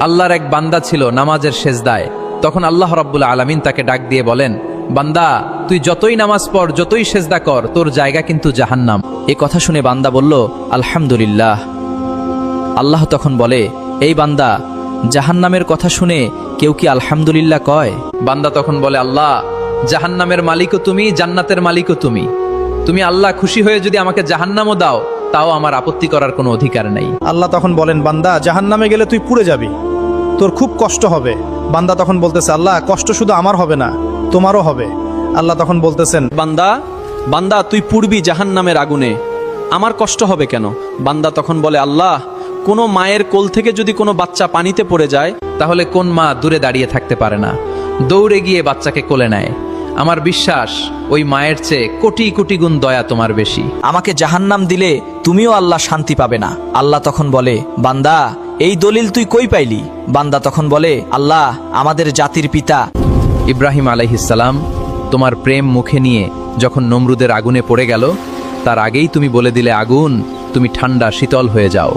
আল্লাহর এক বান্দা ছিল নামাজের সেজদায়। তখন আল্লাহ রাব্বুল আলামিন তাকে ডাক দিয়ে বলেন, বান্দা তুই যতই নামাজ পড়, যতই সেজদা কর, তোর জায়গা কিন্তু জাহান্নাম। এ কথা শুনে বান্দা বলল, আলহামদুলিল্লাহ। আল্লাহ তখন বলে, এই বান্দা, জাহান্নামের কথা শুনে কেউ কি আলহামদুলিল্লাহ কয়? বান্দা তখন বলে, আল্লাহ, জাহান্নামের মালিকও তুমি, জান্নাতের মালিকও তুমি। তুমি আল্লাহ খুশি হয়ে যদি আমাকে জাহান্নামও দাও, তাও আমার আপত্তি করার কোনো অধিকার নেই। আল্লাহ তখন বলেন, বান্দা, জাহান্নামে গেলে তুই পুড়ে যাবি, তোর খুব কষ্ট হবে। বান্দা তখন বলতেছে, আল্লাহ, কষ্ট শুধু আমার হবে না, তোমারও হবে। আল্লাহ তখন বলতেছেন, বান্দা বান্দা তুই পুড়বি জাহান্নামের আগুনে, আমার কষ্ট হবে কেন? বান্দা তখন বলে, আল্লাহ, কোনো মায়ের কোল থেকে যদি কোনো বাচ্চা পানিতে পড়ে যায়, তাহলে কোন মা দূরে দাঁড়িয়ে থাকতে পারে না, দৌড়ে গিয়ে বাচ্চাকে কোলে নেয়? আমার বিশ্বাস ওই মায়ের চেয়ে কোটি কোটি গুণ দয়া তোমার বেশি। আমাকে জাহান্নাম দিলে তুমিও আল্লাহ শান্তি পাবে না। আল্লাহ তখন বলে, বান্দা, এই দলিল তুই কই পাইলি? বান্দা তখন বলে, আল্লাহ, আমাদের জাতির পিতা ইব্রাহিম আলাইহিসসালাম তোমার প্রেম মুখে নিয়ে যখন নমরুদের আগুনে পড়ে গেল, তার আগেই তুমি বলে দিলে, আগুন, তুমি ঠান্ডা শীতল হয়ে যাও।